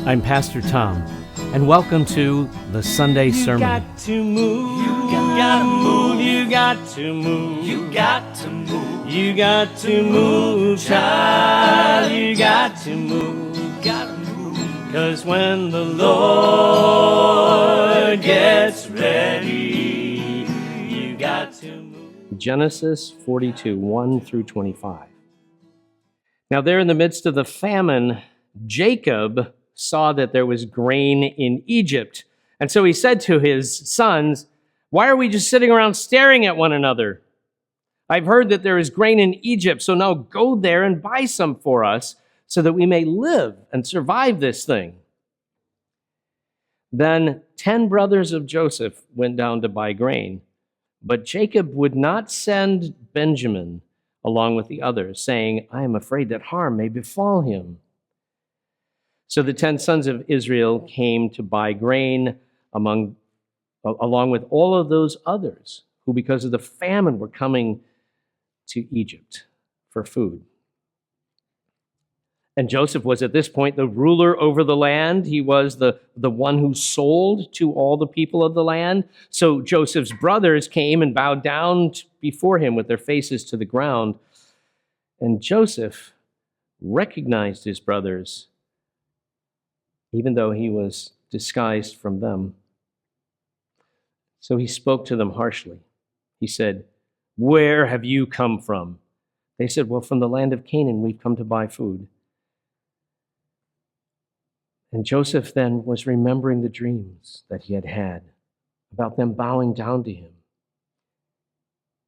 I'm Pastor Tom, and welcome to the Sunday Sermon. You got to move, you got to move, you got to move, you got to move, you got to move, child, you got to move, you got to move, 'cause when the Lord gets ready, you got to move. Genesis 42, 1 through 25. Now there in the midst of the famine, Jacob saw that there was grain in Egypt. And so he said to his sons, "Why are we just sitting around staring at one another? I've heard that there is grain in Egypt, so now go there and buy some for us so that we may live and survive this thing." Then 10 brothers of Joseph went down to buy grain, but Jacob would not send Benjamin along with the others, saying, "I am afraid that harm may befall him." So the 10 sons of Israel came to buy grain along with all of those others who, because of the famine, were coming to Egypt for food. And Joseph was at this point the ruler over the land. He was the one who sold to all the people of the land. So Joseph's brothers came and bowed down before him with their faces to the ground. And Joseph recognized his brothers, even though he was disguised from them. So he spoke to them harshly. He said, "Where have you come from?" They said, "Well, from the land of Canaan, we've come to buy food." And Joseph then was remembering the dreams that he had about them bowing down to him.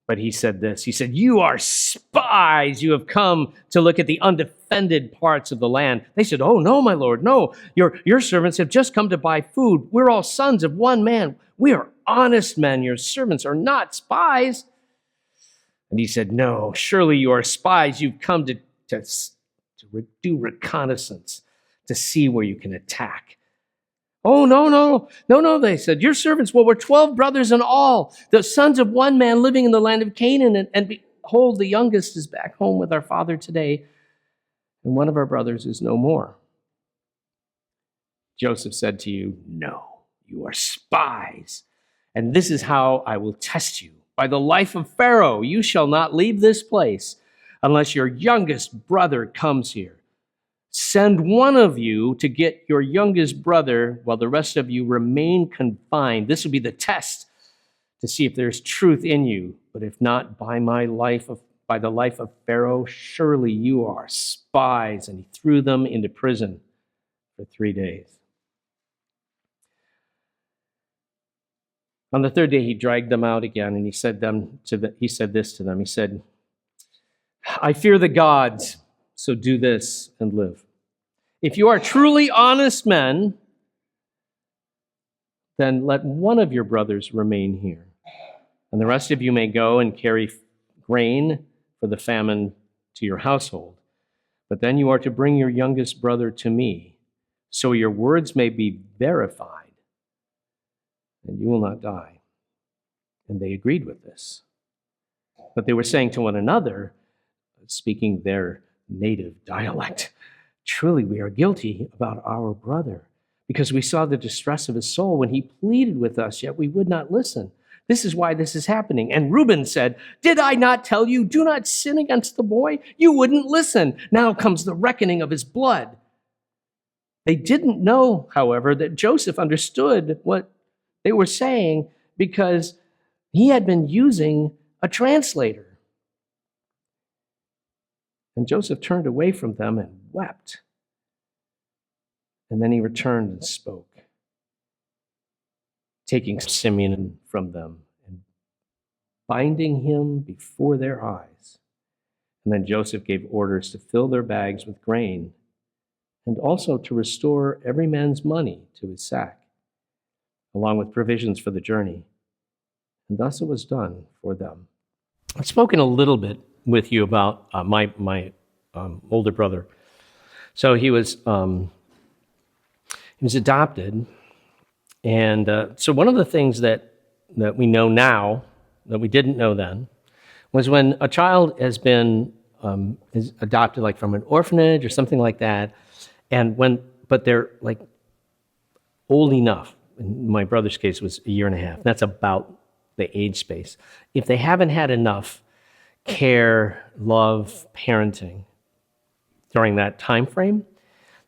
But he said this, he said, "You are spies. You have come to look at the undefended parts of the land." They said, "Oh, no, my lord, no. Your servants have just come to buy food. We're all sons of one man. We are honest men. Your servants are not spies." And he said, "No, surely you are spies. You've come to do reconnaissance, to see where you can attack." "Oh, no, they said. "Your servants, well, we're 12 brothers in all, the sons of one man living in the land of Canaan, and behold, the youngest is back home with our father today, and one of our brothers is no more." Joseph said to you, "No, you are spies, and this is how I will test you. By the life of Pharaoh, you shall not leave this place unless your youngest brother comes here. Send one of you to get your youngest brother while the rest of you remain confined. This will be the test to see if there's truth in you. But if not, by the life of Pharaoh, surely you are spies." And he threw them into prison for 3 days. On the third day, he dragged them out again, and he said this to them. He said, "I fear the gods, so do this and live. If you are truly honest men, then let one of your brothers remain here, and the rest of you may go and carry grain for the famine to your household. But then you are to bring your youngest brother to me, so your words may be verified, and you will not die." And they agreed with this. But they were saying to one another, speaking their native dialect, "Truly we are guilty about our brother, because we saw the distress of his soul when he pleaded with us, yet we would not listen. This is why this is happening." And Reuben said, "Did I not tell you, do not sin against the boy? You wouldn't listen. Now comes the reckoning of his blood." They didn't know, however, that Joseph understood what they were saying because he had been using a translator. And Joseph turned away from them and wept. And then he returned and spoke, taking Simeon from them and binding him before their eyes. And then Joseph gave orders to fill their bags with grain and also to restore every man's money to his sack, along with provisions for the journey. And thus it was done for them. I've spoken a little bit with you about my older brother. So he was adopted, and so one of the things that we know now that we didn't know then was when a child has been is adopted, like from an orphanage or something like that, and when but they're like old enough. In my brother's case, it was a year and a half. That's about the age space. If they haven't had enough care, love, parenting during that time frame,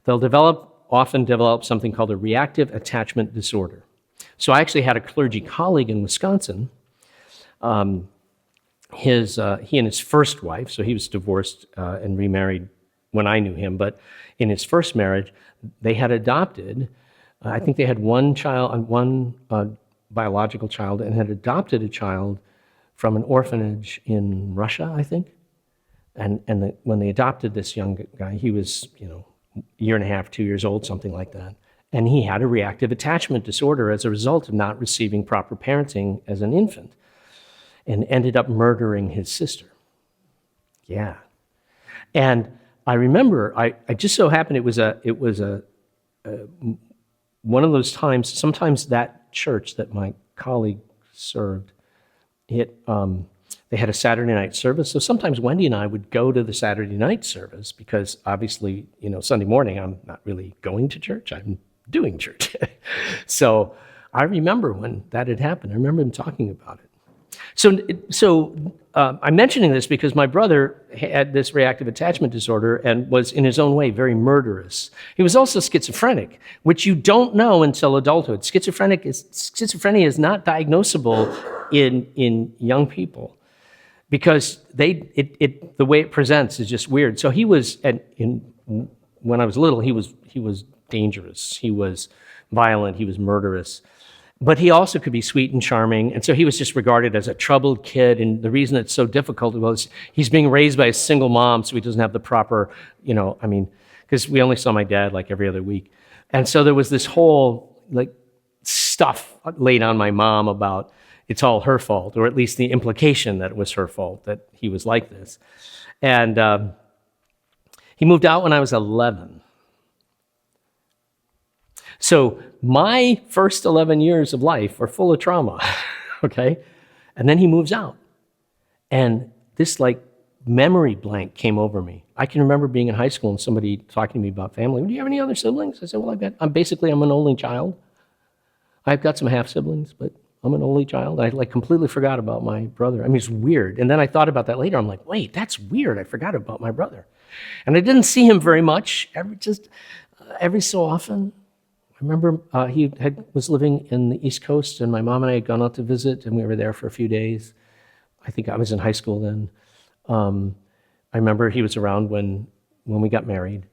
they'll often develop something called a reactive attachment disorder. So I actually had a clergy colleague in Wisconsin. He and his first wife, so he was divorced and remarried when I knew him, but in his first marriage, they had adopted, I think they had one child, one biological child, and had adopted a child from an orphanage in Russia, I think. And when they adopted this young guy, he was, a year and a half, 2 years old, something like that. And he had a reactive attachment disorder as a result of not receiving proper parenting as an infant, and ended up murdering his sister. Yeah. And I remember, I just so happened it was one of those times, sometimes that church that my colleague served, they had a Saturday night service. So sometimes Wendy and I would go to the Saturday night service because obviously, Sunday morning, I'm not really going to church, I'm doing church. So I remember when that had happened. I remember him talking about it. So I'm mentioning this because my brother had this reactive attachment disorder and was, in his own way, very murderous. He was also schizophrenic, which you don't know until adulthood. Schizophrenia is not diagnosable in young people because the way it presents is just weird. So he was, when I was little, he was dangerous. He was violent. He was murderous. But he also could be sweet and charming, and so he was just regarded as a troubled kid, and the reason it's so difficult was he's being raised by a single mom, so he doesn't have the proper, because we only saw my dad like every other week. And so there was this whole, stuff laid on my mom about it's all her fault, or at least the implication that it was her fault, that he was like this. And he moved out when I was 11. So my first 11 years of life were full of trauma, okay? And then he moves out. And this memory blank came over me. I can remember being in high school and somebody talking to me about family. Do you have any other siblings? I said, well, I'm an only child. I've got some half-siblings, but I'm an only child. I completely forgot about my brother. I mean, it's weird. And then I thought about that later. I'm like, wait, that's weird. I forgot about my brother. And I didn't see him very much, every so often. I remember he was living in the East Coast, and my mom and I had gone out to visit, and we were there for a few days. I think I was in high school then. I remember he was around when we got married.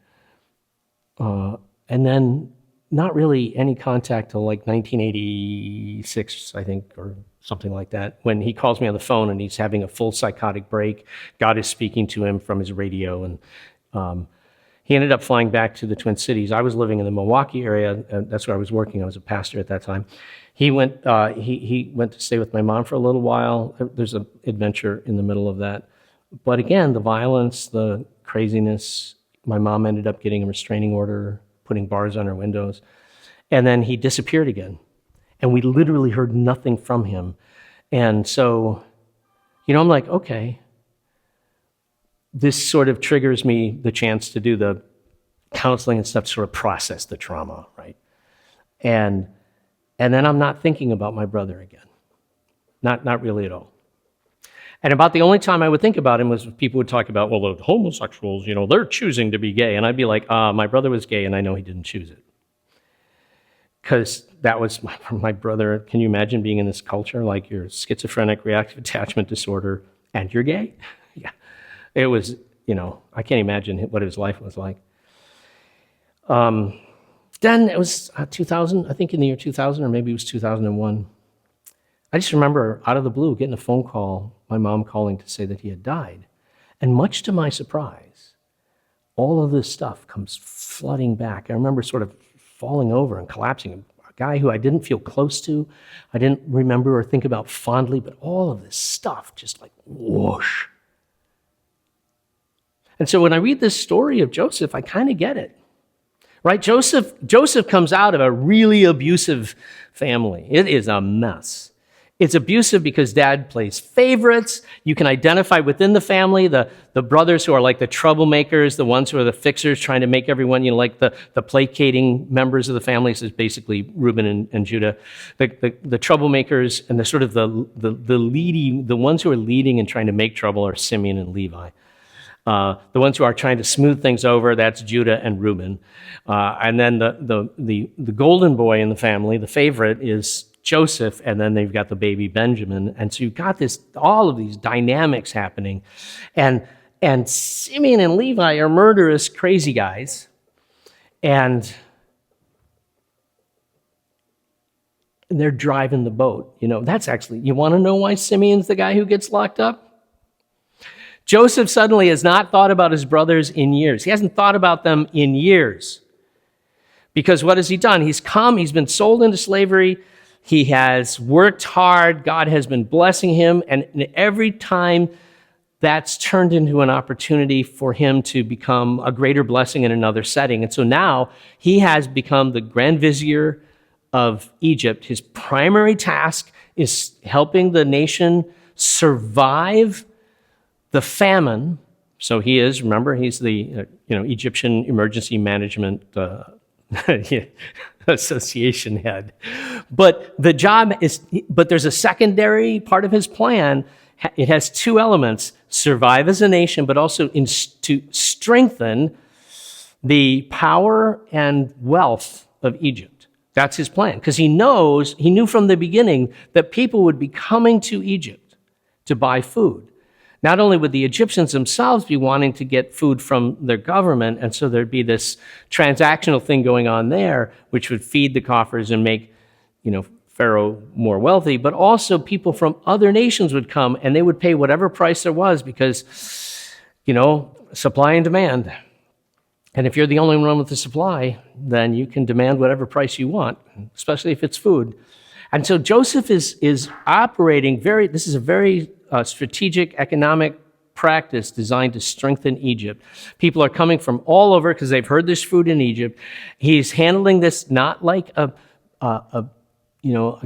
And then not really any contact till 1986, I think, or something like that, when he calls me on the phone and he's having a full psychotic break. God is speaking to him from his radio, and he ended up flying back to the Twin Cities. I was living in the Milwaukee area. That's where I was working. I was a pastor at that time. He went to stay with my mom for a little while. There's an adventure in the middle of that. But again, the violence, the craziness, my mom ended up getting a restraining order, putting bars on her windows. And then he disappeared again. And we literally heard nothing from him. And so, I'm like, okay, this sort of triggers me the chance to do the counseling and stuff to sort of process the trauma, right? And then I'm not thinking about my brother again. Not really at all. And about the only time I would think about him was when people would talk about, well, the homosexuals, they're choosing to be gay. And I'd be like, my brother was gay and I know he didn't choose it. Because that was my brother. Can you imagine being in this culture, like you're schizophrenic, reactive attachment disorder, and you're gay? Yeah. It was, I can't imagine what his life was like. Then it was 2000, I think in the year 2000, or maybe it was 2001. I just remember out of the blue getting a phone call, my mom calling to say that he had died. And much to my surprise, all of this stuff comes flooding back. I remember sort of falling over and collapsing. A guy who I didn't feel close to, I didn't remember or think about fondly, but all of this stuff just whoosh. And so when I read this story of Joseph, I kind of get it, right? Joseph comes out of a really abusive family. It is a mess. It's abusive because dad plays favorites. You can identify within the family the brothers who are like the troublemakers, the ones who are the fixers, trying to make everyone, like the placating members of the family. So it's basically Reuben and Judah. The troublemakers and the sort of the leading, the ones who are leading and trying to make trouble are Simeon and Levi. The ones who are trying to smooth things over, that's Judah and Reuben. And then the golden boy in the family, the favorite, is Joseph, and then they've got the baby Benjamin. And so you've got all of these dynamics happening. And Simeon and Levi are murderous, crazy guys. And they're driving the boat. That's actually, you want to know why Simeon's the guy who gets locked up? Joseph suddenly has not thought about his brothers in years. He hasn't thought about them in years. Because what has he done? He's been sold into slavery. He has worked hard. God has been blessing him. And every time that's turned into an opportunity for him to become a greater blessing in another setting. And so now he has become the Grand Vizier of Egypt. His primary task is helping the nation survive the famine. So he's the Egyptian Emergency Management Association head. But there's a secondary part of his plan. It has two elements: survive as a nation, but also to strengthen the power and wealth of Egypt. That's his plan, because he knew from the beginning that people would be coming to Egypt to buy food. Not only would the Egyptians themselves be wanting to get food from their government, and so there'd be this transactional thing going on there, which would feed the coffers and make, Pharaoh more wealthy, but also people from other nations would come and they would pay whatever price there was because, supply and demand. And if you're the only one with the supply, then you can demand whatever price you want, especially if it's food. And so Joseph is operating this is a very strategic economic practice designed to strengthen Egypt. People are coming from all over because they've heard there's food in Egypt. He's handling this not like a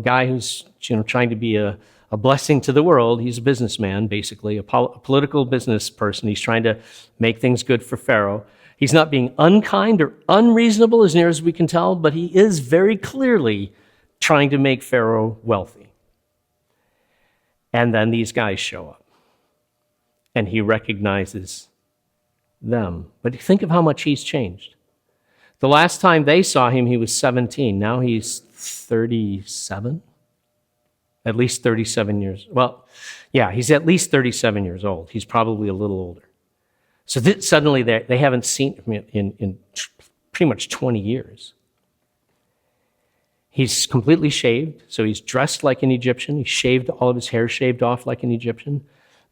guy who's trying to be a blessing to the world. He's a businessman, basically, a political business person. He's trying to make things good for Pharaoh. He's not being unkind or unreasonable as near as we can tell, but he is very clearly trying to make Pharaoh wealthy. And then these guys show up, and he recognizes them. But think of how much he's changed. The last time they saw him, he was 17. Now he's 37? At least 37 years. Well, yeah, he's at least 37 years old. He's probably a little older. So suddenly they haven't seen him in pretty much 20 years. He's completely shaved, so he's dressed like an Egyptian. He's shaved, all of his hair shaved off like an Egyptian.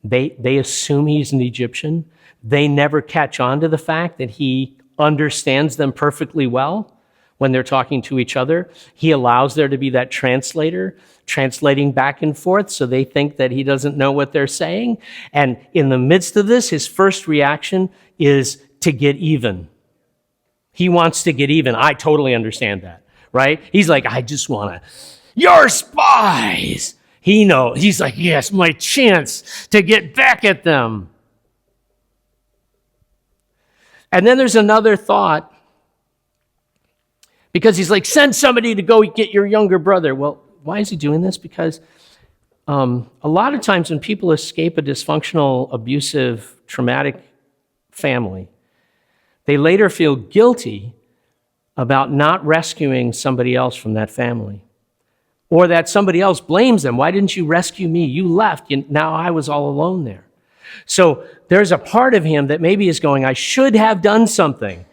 They assume he's an Egyptian. They never catch on to the fact that he understands them perfectly well when they're talking to each other. He allows there to be that translator translating back and forth, so they think that he doesn't know what they're saying. And in the midst of this, his first reaction is to get even. He wants to get even. I totally understand that, right? He's like, I just want to, you're spies. He knows. He's like, yes, my chance to get back at them. And then there's another thought, because he's like, send somebody to go get your younger brother. Well, why is he doing this? Because a lot of times when people escape a dysfunctional, abusive, traumatic family, they later feel guilty about not rescuing somebody else from that family. Or that somebody else blames them. Why didn't you rescue me? You left. Now I was all alone there. So there's a part of him that maybe is going, I should have done something.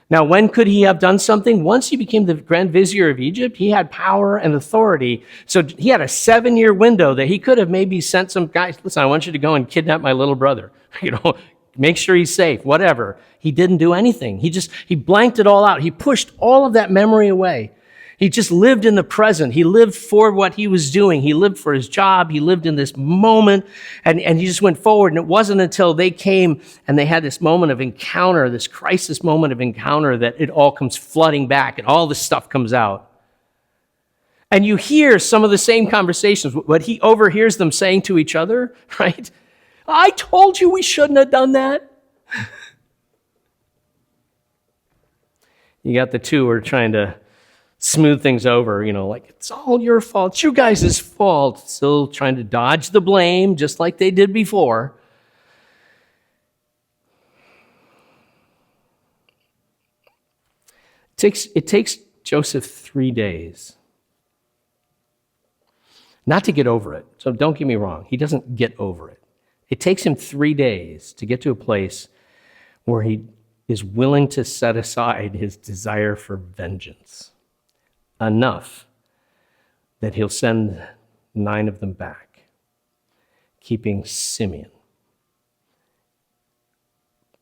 Now, when could he have done something? Once he became the Grand Vizier of Egypt, he had power and authority. So he had a 7-year window that he could have maybe sent some guys, listen, I want you to go and kidnap my little brother. Make sure he's safe, whatever. He didn't do anything. He blanked it all out. He pushed all of that memory away. He just lived in the present. He lived for what he was doing. He lived for his job. He lived in this moment, and he just went forward. And it wasn't until they came and they had this moment of encounter, this crisis moment of encounter, that it all comes flooding back and all this stuff comes out. And you hear some of the same conversations, what he overhears them saying to each other, right? I told you we shouldn't have done that. You got the two who are trying to smooth things over, like, it's all your fault. It's you guys' fault. Still trying to dodge the blame, just like they did before. It takes Joseph 3 days not to get over it. So don't get me wrong. He doesn't get over it. It takes him 3 days to get to a place where he is willing to set aside his desire for vengeance enough that he'll send 9 of them back, keeping Simeon.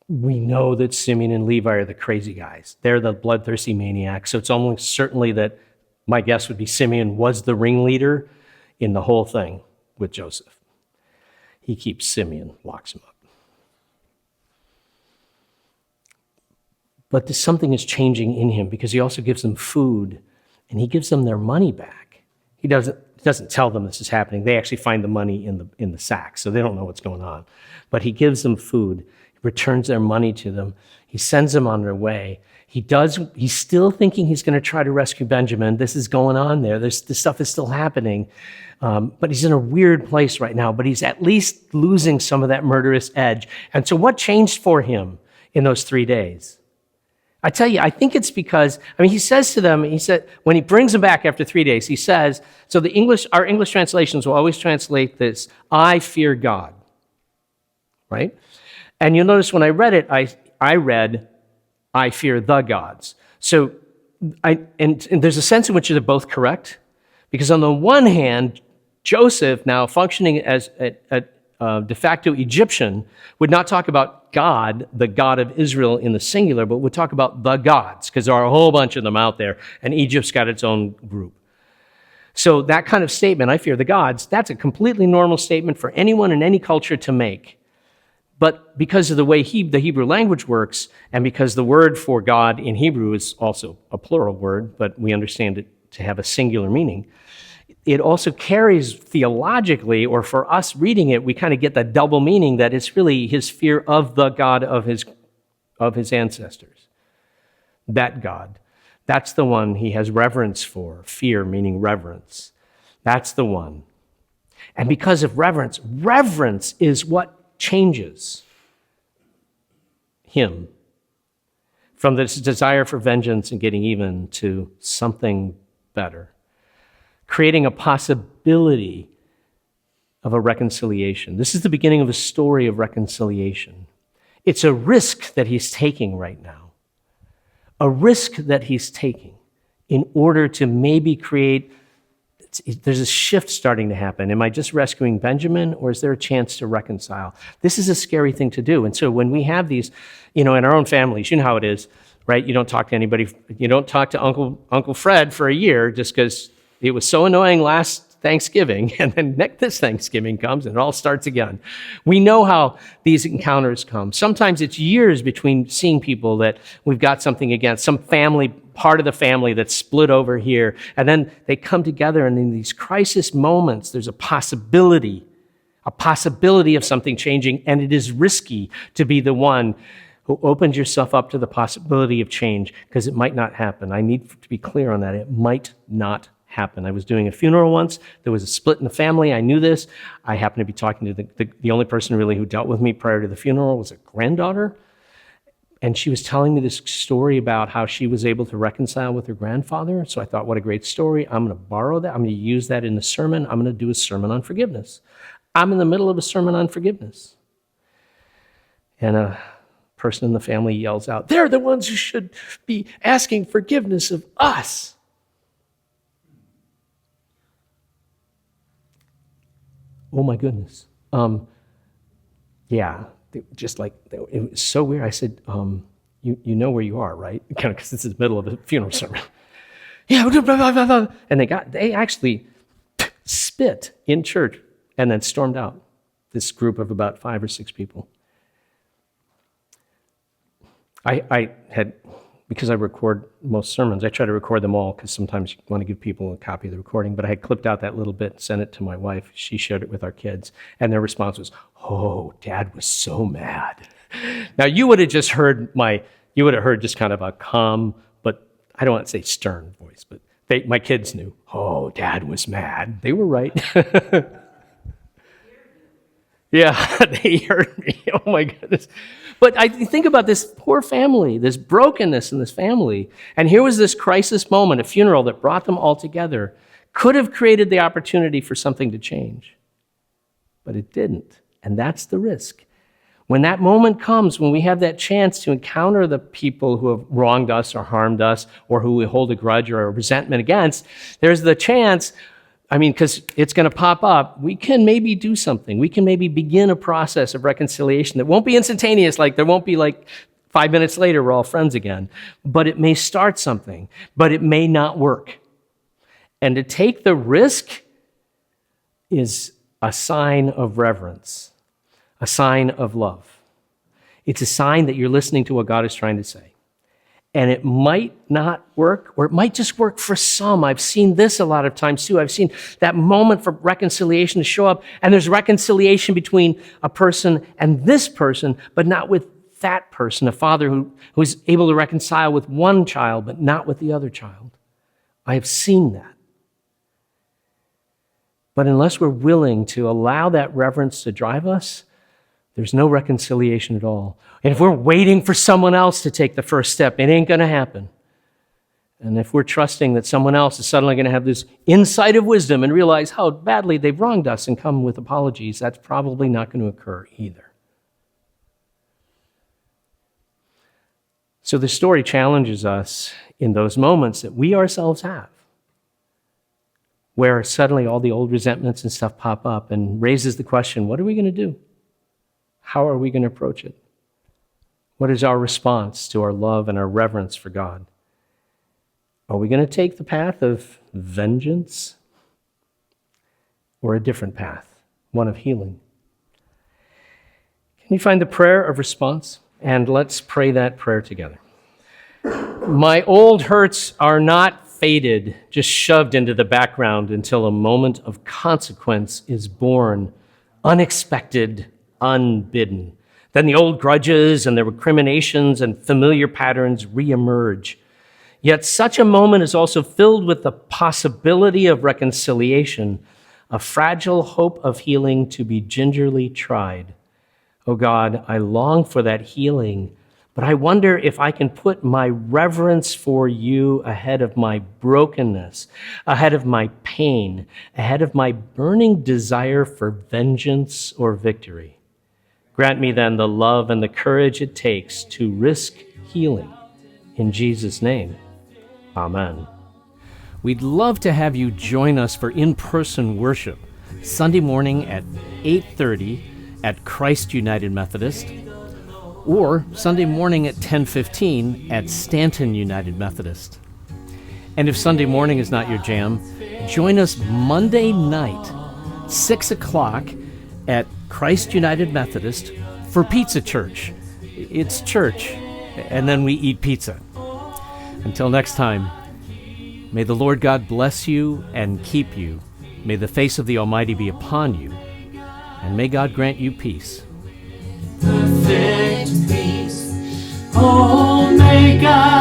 We know that Simeon and Levi are the crazy guys. They're the bloodthirsty maniacs. So it's almost certainly that my guess would be Simeon was the ringleader in the whole thing with Joseph. He keeps Simeon, locks him up. But something is changing in him because he also gives them food and he gives them their money back. He doesn't tell them this is happening. They actually find the money in the sack, so they don't know what's going on. But he gives them food. He returns their money to them. He sends them on their way. He's still thinking he's going to try to rescue Benjamin. This is going on there. This stuff is still happening. But he's in a weird place right now. But he's at least losing some of that murderous edge. And so what changed for him in those 3 days? I tell you, I think it's because, he says to them, when he brings them back after 3 days, he says, so our English translations will always translate this, I fear God, right? And you'll notice when I read it, I read, I fear the gods. So, and there's a sense in which they're both correct, because on the one hand, Joseph, now functioning as a de facto Egyptian, would not talk about God, the God of Israel in the singular, but would talk about the gods, because there are a whole bunch of them out there, and Egypt's got its own group. So that kind of statement, I fear the gods, that's a completely normal statement for anyone in any culture to make. But because of the way the Hebrew language works, and because the word for God in Hebrew is also a plural word, but we understand it to have a singular meaning, it also carries theologically, or for us reading it, we kind of get the double meaning that it's really his fear of the God of his ancestors. That God. That's the one he has reverence for. Fear meaning reverence. That's the one. And because of reverence is what changes him from this desire for vengeance and getting even to something better, creating a possibility of a reconciliation. This is the beginning of a story of reconciliation. It's a risk that he's taking right now, a risk that he's taking in order to maybe create, there's a shift starting to happen. Am I just rescuing Benjamin, or is there a chance to reconcile? This is a scary thing to do. And so when we have these, in our own families, you know how it is, right? You don't talk to anybody, you don't talk to Uncle Fred for a year just because it was so annoying last Thanksgiving, and then this Thanksgiving comes and it all starts again. We know how these encounters come. Sometimes it's years between seeing people that we've got something against, some family, part of the family that's split over here, and then they come together, and in these crisis moments, there's a possibility of something changing, and it is risky to be the one who opens yourself up to the possibility of change, because it might not happen. I need to be clear on that. It might not happen. I was doing a funeral once. There was a split in the family. I knew this. I happened to be talking to the only person really who dealt with me prior to the funeral was a granddaughter. And she was telling me this story about how she was able to reconcile with her grandfather. So I thought, what a great story. I'm going to borrow that. I'm going to use that in the sermon. I'm going to do a sermon on forgiveness. I'm in the middle of a sermon on forgiveness. And a person in the family yells out, they're the ones who should be asking forgiveness of us. Oh my goodness. Yeah, just like, it was so weird. I said, you know where you are, right? Kind of because this is the middle of a funeral sermon. Yeah, and they actually spit in church and then stormed out. This group of about 5 or 6 people. I had because I record most sermons, I try to record them all because sometimes you want to give people a copy of the recording, but I had clipped out that little bit and sent it to my wife. She shared it with our kids, and their response was, "Oh, Dad was so mad." Now, you would have just heard just kind of a calm, but I don't want to say stern voice, but my kids knew, "Oh, Dad was mad." They were right. Yeah, they heard me. Oh my goodness. But I think about this poor family, this brokenness in this family. And here was this crisis moment, a funeral that brought them all together. Could have created the opportunity for something to change. But it didn't. And that's the risk. When that moment comes, when we have that chance to encounter the people who have wronged us or harmed us or who we hold a grudge or a resentment against, there's the chance, because it's going to pop up, we can maybe do something. We can maybe begin a process of reconciliation that won't be instantaneous, like there won't be 5 minutes later we're all friends again. But it may start something, but it may not work. And to take the risk is a sign of reverence, a sign of love. It's a sign that you're listening to what God is trying to say. And it might not work, or it might just work for some. I've seen this a lot of times too. I've seen that moment for reconciliation to show up, and there's reconciliation between a person and this person, but not with that person, a father who's able to reconcile with one child, but not with the other child. I have seen that. But unless we're willing to allow that reverence to drive us, there's no reconciliation at all. And if we're waiting for someone else to take the first step, it ain't going to happen. And if we're trusting that someone else is suddenly going to have this insight of wisdom and realize how badly they've wronged us and come with apologies, that's probably not going to occur either. So the story challenges us in those moments that we ourselves have, where suddenly all the old resentments and stuff pop up, and raises the question, what are we going to do? How are we going to approach it? What is our response to our love and our reverence for God? Are we going to take the path of vengeance or a different path, one of healing? Can you find the prayer of response? And let's pray that prayer together. My old hurts are not faded, just shoved into the background until a moment of consequence is born, unexpected, unbidden. Then the old grudges and the recriminations and familiar patterns reemerge. Yet such a moment is also filled with the possibility of reconciliation, a fragile hope of healing to be gingerly tried. Oh God, I long for that healing, but I wonder if I can put my reverence for you ahead of my brokenness, ahead of my pain, ahead of my burning desire for vengeance or victory. Grant me then the love and the courage it takes to risk healing. In Jesus' name, amen. We'd love to have you join us for in-person worship Sunday morning at 8:30 at Christ United Methodist, or Sunday morning at 10:15 at Stanton United Methodist. And if Sunday morning is not your jam, join us Monday night, 6 o'clock at Christ United Methodist for Pizza Church. It's church, and then we eat pizza. Until next time, may the Lord God bless you and keep you. May the face of the Almighty be upon you, and may God grant you peace. Perfect peace. Oh, may God